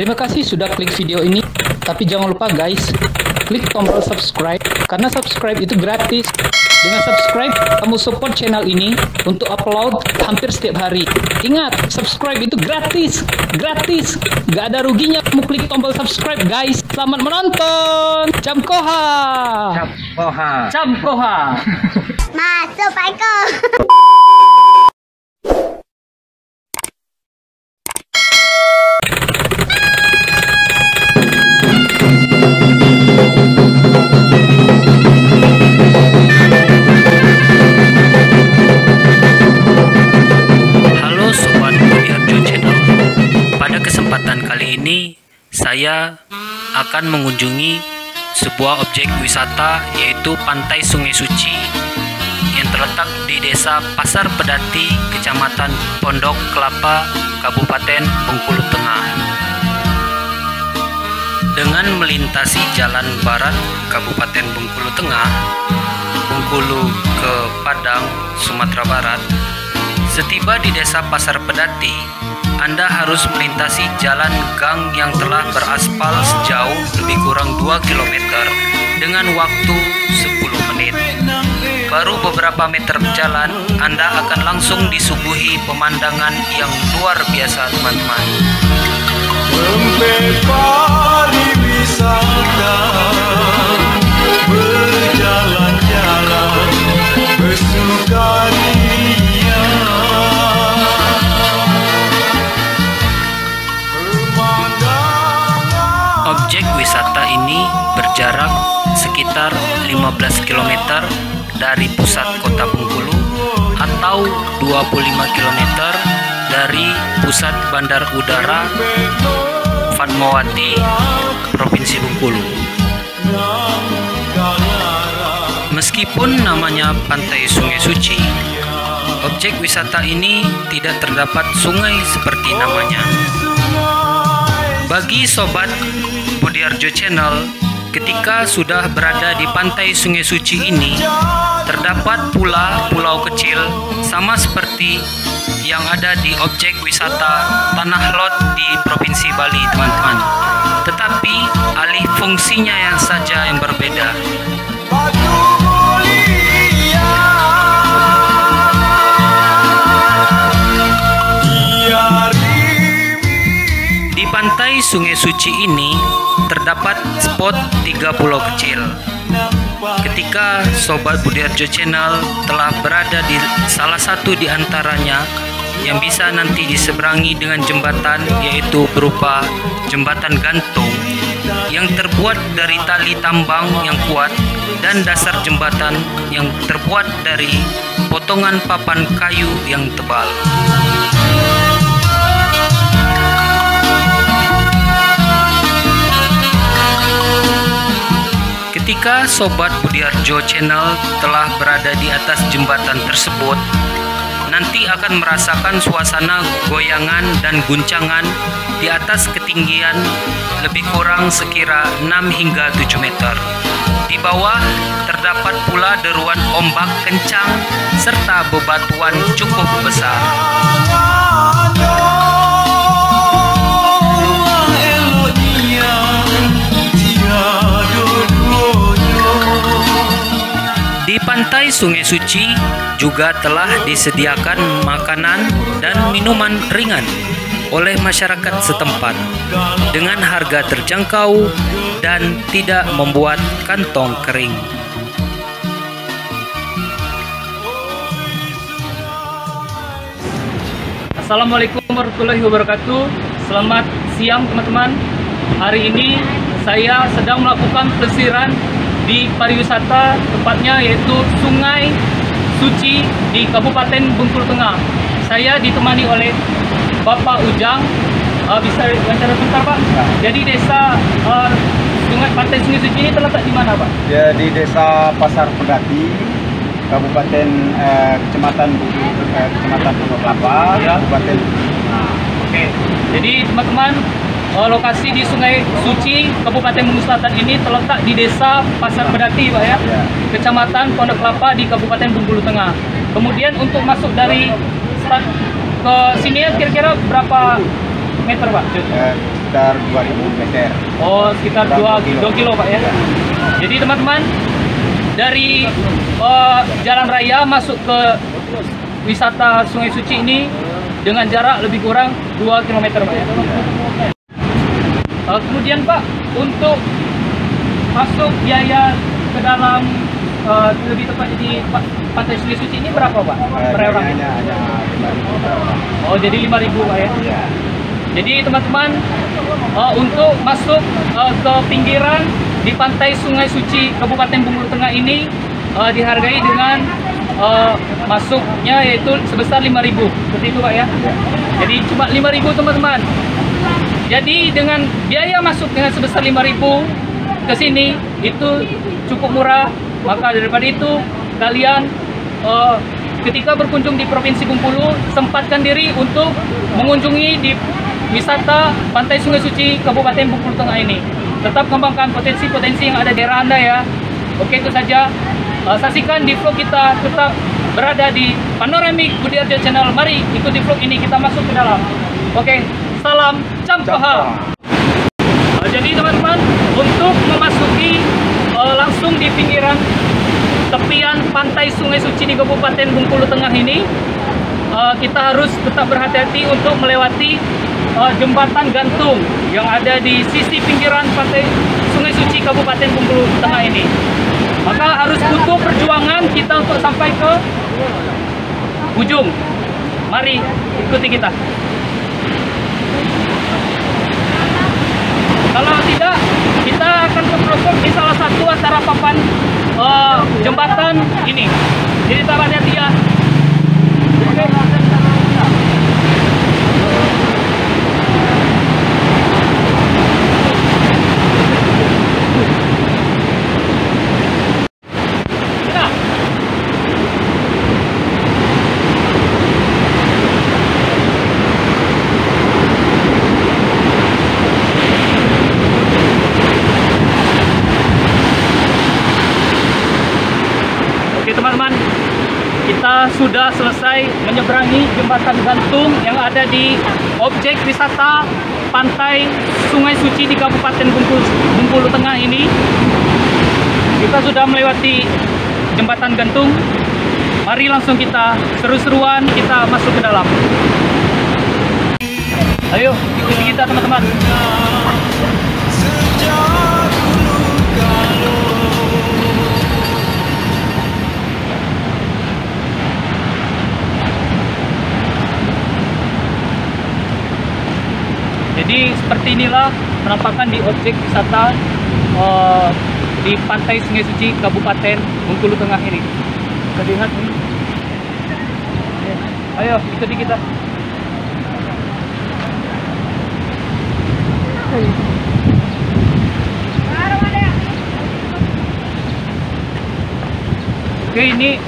Terima kasih sudah klik video ini. Tapi jangan lupa guys, klik tombol subscribe karena subscribe itu gratis. Dengan subscribe, kamu support channel ini untuk upload hampir setiap hari. Ingat, subscribe itu gratis. Gratis. Gak ada ruginya kamu klik tombol subscribe guys. Selamat menonton. Camkoha. Camkoha. Camkoha. Masuk Pak Eko. Kali ini saya akan mengunjungi sebuah objek wisata yaitu Pantai Sungai Suci yang terletak di Desa Pasar Pedati, Kecamatan Pondok Kelapa, Kabupaten Bengkulu Tengah. Dengan melintasi jalan barat Kabupaten Bengkulu Tengah, Bengkulu ke Padang, Sumatera Barat, setiba di Desa Pasar Pedati, Anda harus melintasi jalan gang yang telah beraspal sejauh lebih kurang 2 km dengan waktu 10 menit. Baru beberapa meter jalan, Anda akan langsung disuguhi pemandangan yang luar biasa, teman-teman. Tempat pariwisata, berjalan-jalan, bersukaria. Objek wisata ini berjarak sekitar 15 km dari pusat kota Bengkulu atau 25 km dari pusat Bandar Udara Fatmawati, Provinsi Bengkulu. Meskipun namanya Pantai Sungai Suci, objek wisata ini tidak terdapat sungai seperti namanya. Bagi sobat Budiarjo Channel, ketika sudah berada di Pantai Sungai Suci ini, terdapat pula pulau kecil sama seperti yang ada di objek wisata Tanah Lot di Provinsi Bali, teman-teman. Tetapi alih fungsinya yang saja yang berbeda. Di Pantai Sungai Suci ini terdapat spot 3 pulau kecil. Ketika Sobat Budiarjo Channel telah berada di salah satu di antaranya yang bisa nanti diseberangi dengan jembatan, yaitu berupa jembatan gantung yang terbuat dari tali tambang yang kuat dan dasar jembatan yang terbuat dari potongan papan kayu yang tebal. Ketika Sobat Budiarjo Channel telah berada di atas jembatan tersebut, nanti akan merasakan suasana goyangan dan guncangan di atas ketinggian lebih kurang sekira 6 hingga 7 meter. Di bawah terdapat pula deruan ombak kencang serta bebatuan cukup besar. Di Pantai Sungai Suci juga telah disediakan makanan dan minuman ringan oleh masyarakat setempat dengan harga terjangkau dan tidak membuat kantong kering. Assalamualaikum warahmatullahi wabarakatuh. Selamat siang teman-teman. Hari ini saya sedang melakukan pelesiran di pariwisata, tempatnya yaitu Sungai Suci di Kabupaten Bengkulu Tengah. Saya ditemani oleh Bapak Ujang. Bisa wawancara sebentar Pak? Ya. Jadi desa Pantai Sungai Suci ini terletak di mana Pak? Ya, di Desa Pasar Pedati, Kabupaten Kecamatan Pondok Kelapa, ya. Kabupaten. Oke. Jadi teman-teman, lokasi di Sungai Suci Kabupaten Bengkulu Selatan ini terletak di Desa Pasar Pedati Pak ya, Kecamatan Pondok Kelapa di Kabupaten Bengkulu Tengah. Kemudian untuk masuk dari start ke sini kira-kira berapa meter Pak? Sekitar 2000 meter. Oh, sekitar Kurang 2 kilo Pak ya. Ya. Jadi teman-teman, dari jalan raya masuk ke wisata Sungai Suci ini dengan jarak lebih kurang 2 km Pak ya. Kemudian Pak, untuk masuk biaya ke dalam lebih tepatnya di Pantai Sungai Suci ini berapa Pak? Per orang? Hanya 5.000 per orang. Oh, jadi 5.000 Pak ya. Ya. Jadi teman-teman, untuk masuk ke pinggiran di Pantai Sungai Suci Kabupaten Bengkulu Tengah ini dihargai dengan masuknya yaitu sebesar 5.000. Seperti itu Pak ya. Jadi cuma 5.000 teman-teman. Jadi dengan biaya masuk dengan sebesar 5.000 ke sini itu cukup murah. Maka daripada itu kalian ketika berkunjung di Provinsi Bengkulu, sempatkan diri untuk mengunjungi di wisata Pantai Sungai Suci Kabupaten Bengkulu Tengah ini. Tetap kembangkan potensi-potensi yang ada di daerah Anda ya. Oke, itu saja. Saksikan di vlog kita, tetap berada di Panoramik Budi Arjo Channel. Mari ikuti vlog ini, kita masuk ke dalam. Oke, salam Campaha. Jadi teman-teman, untuk memasuki langsung di pinggiran tepian Pantai Sungai Suci di Kabupaten Bengkulu Tengah ini, kita harus tetap berhati-hati untuk melewati jembatan gantung yang ada di sisi pinggiran Pantai Sungai Suci Kabupaten Bengkulu Tengah ini. Maka harus butuh perjuangan kita untuk sampai ke ujung. Mari ikuti kita. Kalau tidak, kita akan terperosok di salah satu antara papan jembatan ini. Jadi tetap hati-hati ya. Oke. Teman-teman, kita sudah selesai menyeberangi jembatan gantung yang ada di objek wisata Pantai Sungai Suci di Kabupaten Bengkulu Tengah ini. Kita sudah melewati jembatan gantung. Mari langsung kita seru-seruan, kita masuk ke dalam. Ayo ikuti kita teman-teman. Jadi seperti inilah penampakan di objek wisata di Pantai Sungai Suci Kabupaten Bengkulu Tengah ini. Kita lihat ini. Ayo ikuti kita. Oke, ini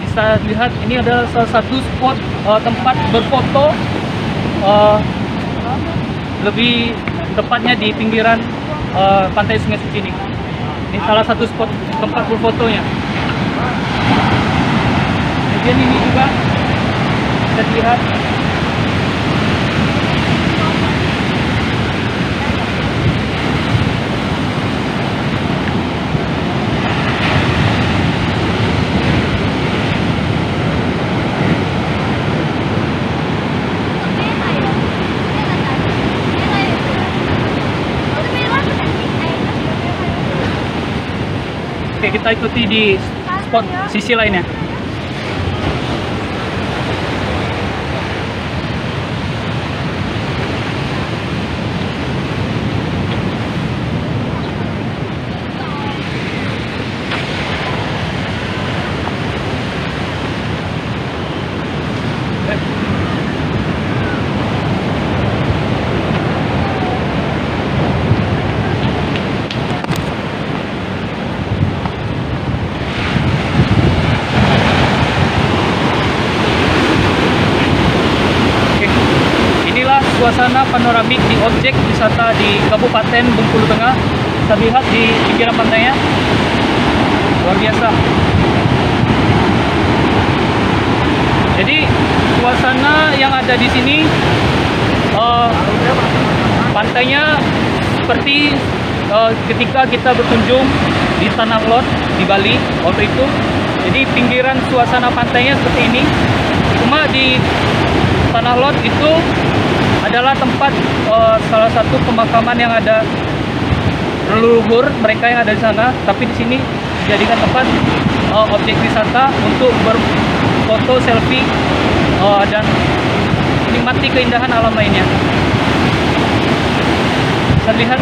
bisa lihat, ini ada salah satu spot tempat berfoto, lebih tepatnya di pinggiran Pantai Sungai Suci ini. Ini salah satu spot tempat berfotonya. Kemudian ini juga bisa dilihat. Oke, kita ikuti di spot sisi lainnya. Suasana panoramik di objek wisata di Kabupaten Bengkulu Tengah. Kita lihat di pinggiran pantainya, luar biasa. Jadi suasana yang ada di sini Pantainya seperti ketika kita berkunjung di Tanah Lot di Bali waktu itu. Jadi pinggiran suasana pantainya seperti ini. Cuma di Tanah Lot itu adalah tempat salah satu pemakaman yang ada leluhur mereka yang ada di sana. Tapi di sini dijadikan tempat objek wisata untuk berfoto, selfie, dan menikmati keindahan alam lainnya. Bisa lihat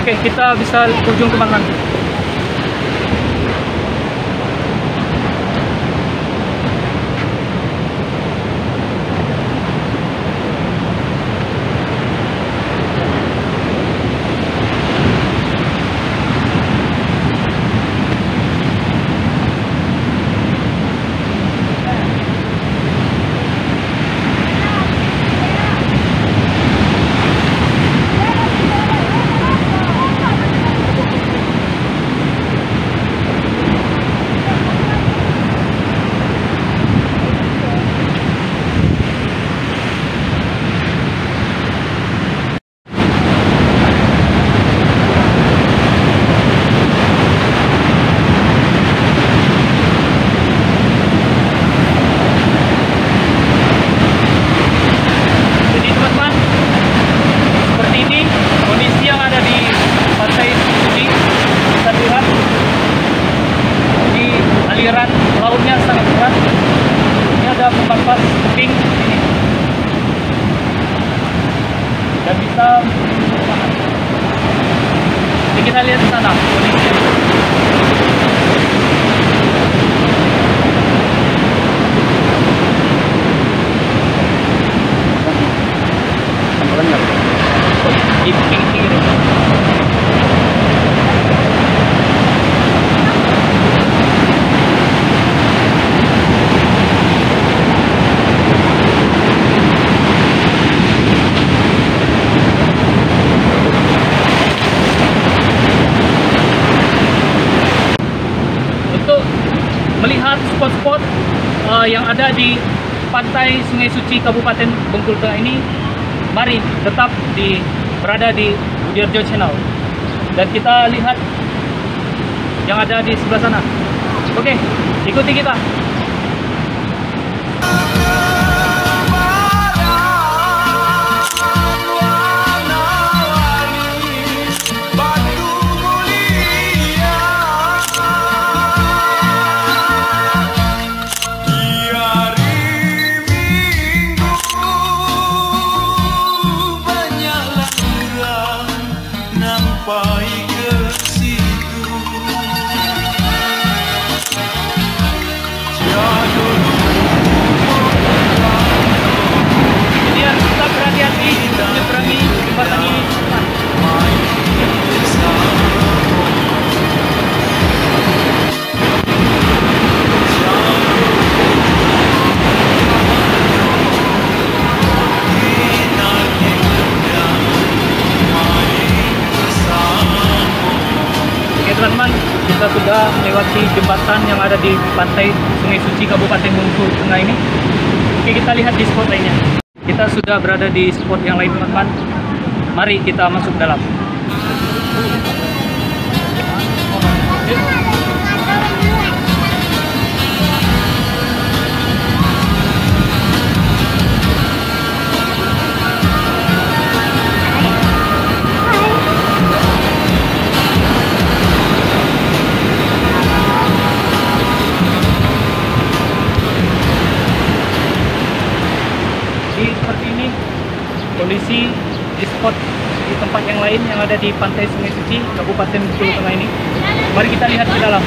oke, kita bisa ujung ke mana? aliran lautnya sangat deras. Ini ada pembatas tebing ini dan bisa jadi kita lihat di sana kondisinya. Di pinggir. Untuk melihat spot-spot yang ada di pantai Sungai Suci Kabupaten Bengkulu Tengah ini, mari tetap berada di Budiarjo Channel dan kita lihat yang ada di sebelah sana. Oke, ikuti kita. Teman-teman, kita sudah melewati jembatan yang ada di pantai Sungai Suci Kabupaten Bengkulu Tengah ini. Oke, kita lihat di spot lainnya. Kita sudah berada di spot yang lain, teman-teman. Mari kita masuk dalam. Seperti ini kondisi di spot di tempat yang lain yang ada di pantai Sungai Suci Kabupaten Bengkulu Tengah ini. Mari kita lihat ke dalam.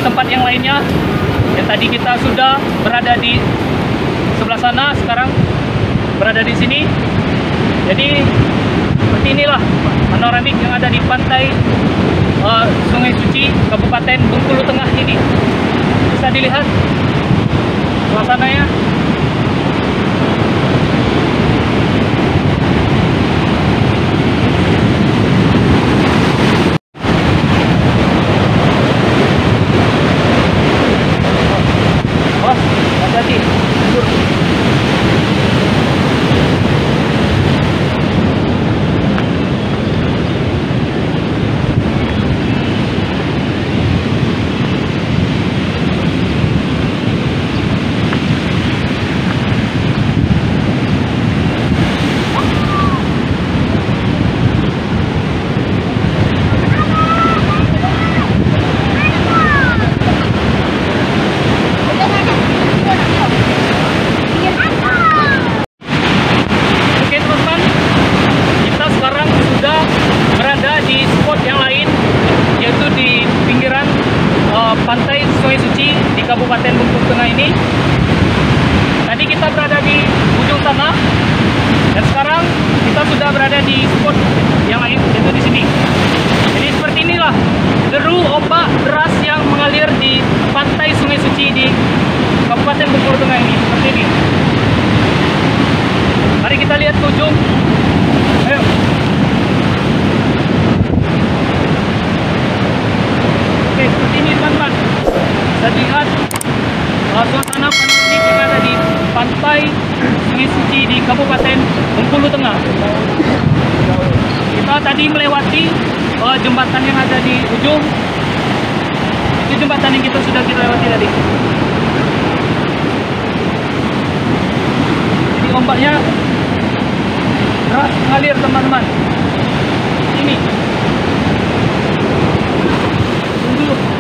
tempat yang lainnya. Yang tadi kita sudah berada di sebelah sana, sekarang berada di sini. Jadi seperti inilah panoramik yang ada di pantai Sungai Suci, Kabupaten Bengkulu Tengah ini. Bisa dilihat suasananya. Hati-hati. Pantai Sungai Suci di Kabupaten Bengkulu Tengah ini. Tadi kita berada di ujung sana, dan sekarang kita sudah berada di spot yang lain, yaitu di sini. Jadi seperti inilah deru ombak deras yang mengalir di Pantai Sungai Suci di Kabupaten Bengkulu Tengah ini. Seperti ini. Mari kita lihat ke ujung. Ayo. Oke, seperti ini teman-teman. Bisa dilihat suasana panoramik yang ada di Pantai Sungai Suci di Kabupaten Bengkulu Tengah. Kita tadi melewati jembatan yang ada di ujung. Itu jembatan yang kita lewati tadi. Jadi ombaknya deras mengalir teman-teman. Ini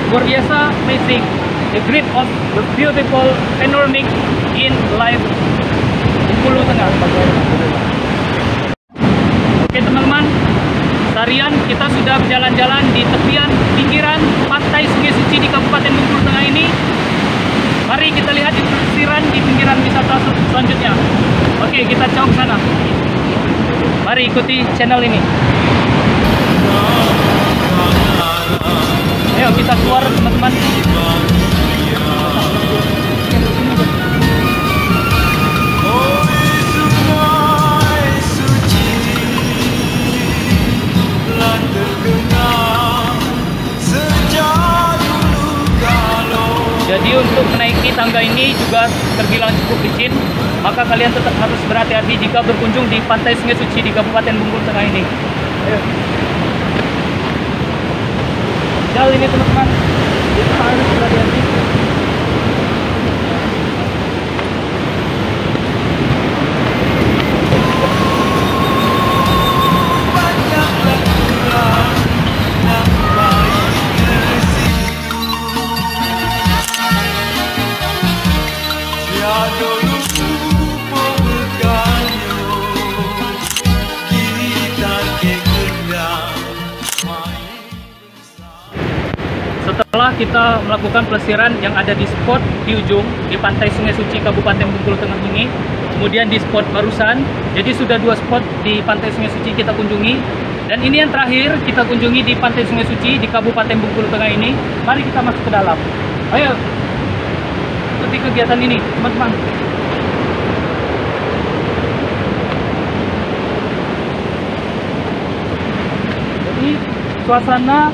luar biasa, amazing, the great of the beautiful panoramic in life Bengkulu Tengah. Oke teman-teman, seharian kita sudah berjalan-jalan di tepian pinggiran Pantai Sungai Suci di Kabupaten Bengkulu Tengah ini. Mari kita lihat di pelesiran di pinggiran wisata selanjutnya. Oke, kita jauh ke sana. Mari ikuti channel ini. Ayo kita keluar teman-teman. Jadi untuk menaiki tangga ini juga terbilang cukup licin, maka kalian tetap harus berhati-hati jika berkunjung di Pantai Sungai Suci di Kabupaten Bengkulu Tengah ini. Ayo. Jalan ini teman-teman, kita harus berhati-hati. Setelah kita melakukan pelesiran yang ada di spot di ujung di Pantai Sungai Suci Kabupaten Bengkulu Tengah ini, kemudian di spot barusan, jadi sudah 2 spot di Pantai Sungai Suci kita kunjungi, dan ini yang terakhir kita kunjungi di Pantai Sungai Suci di Kabupaten Bengkulu Tengah ini. Mari kita masuk ke dalam. Ayo ikuti kegiatan ini teman-teman. Jadi suasana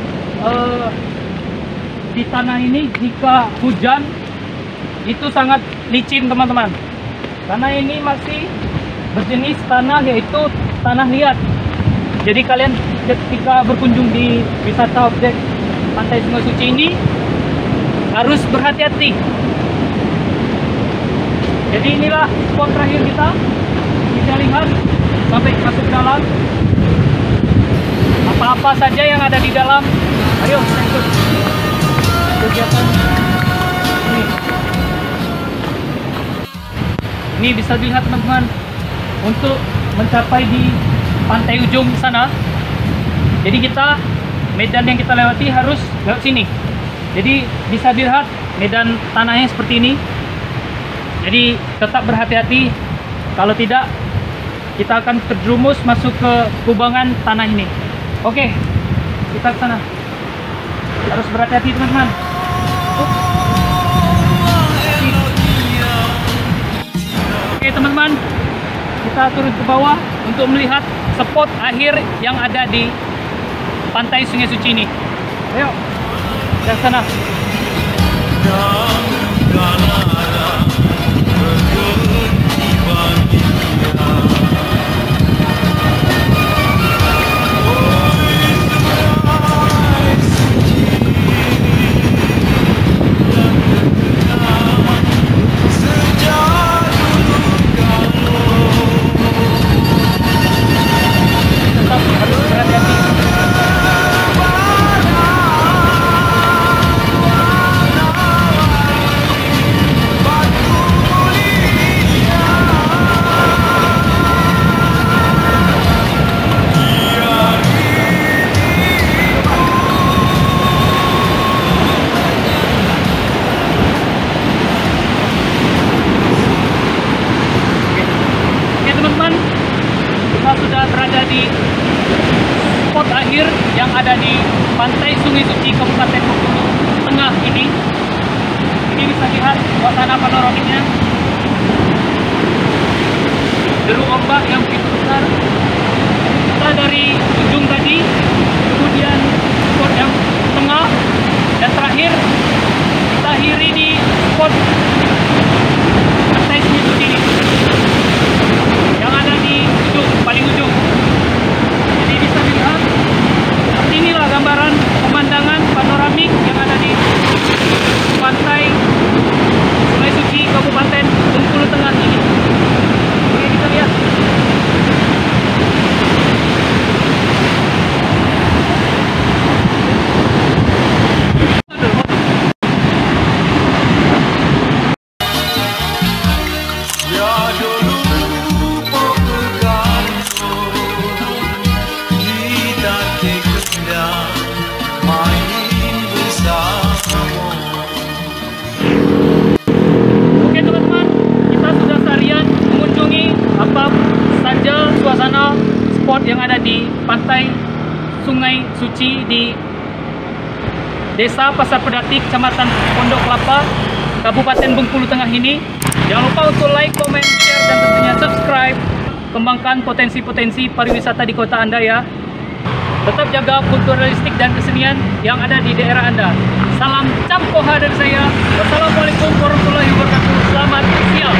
di tanah ini jika hujan itu sangat licin teman-teman, karena ini masih berjenis tanah yaitu tanah liat. Jadi kalian ketika berkunjung di wisata objek Pantai Sungai Suci ini harus berhati-hati. Jadi inilah spot terakhir kita lihat sampai masuk dalam. Apa-apa saja yang ada di dalam, ayo ikut kegiatan ini. Bisa dilihat teman-teman, untuk mencapai di pantai ujung sana, jadi kita medan yang kita lewati harus lewat sini. Jadi bisa dilihat medan tanahnya seperti ini. Jadi tetap berhati-hati, kalau tidak kita akan terjerumus masuk ke kubangan tanah ini. Oke, kita ke sana. Harus berhati-hati teman-teman. Oke teman-teman, kita turun ke bawah untuk melihat spot akhir yang ada di pantai Sungai Suci ini. Ayo, ke sana. Sudah berada di spot akhir yang ada di pantai Sungai Suci Kabupaten Bengkulu Tengah ini. Ini bisa lihat suasana panoramiknya, deru ombak yang begitu besar. Kita dari ujung tadi, kemudian spot yang tengah, dan terakhir kita akhiri di spot pantai Sungai Suci ini yang ada di ujung, paling ujung. Jadi bisa dilihat seperti inilah gambaran pemandangan panoramik yang ada di pantai Sungai Suci Kabupaten Bengkulu Tengah ini. Oke, kita lihat. Suasana spot yang ada di pantai Sungai Suci di Desa Pasar Pedati, Kecamatan Pondok Kelapa, Kabupaten Bengkulu Tengah ini. Jangan lupa untuk like, comment, share, dan tentunya subscribe. Kembangkan potensi-potensi pariwisata di kota Anda ya. Tetap jaga kulturalistik dan kesenian yang ada di daerah Anda. Salam Camkoha dari saya. Wassalamualaikum warahmatullahi wabarakatuh. Selamat siang.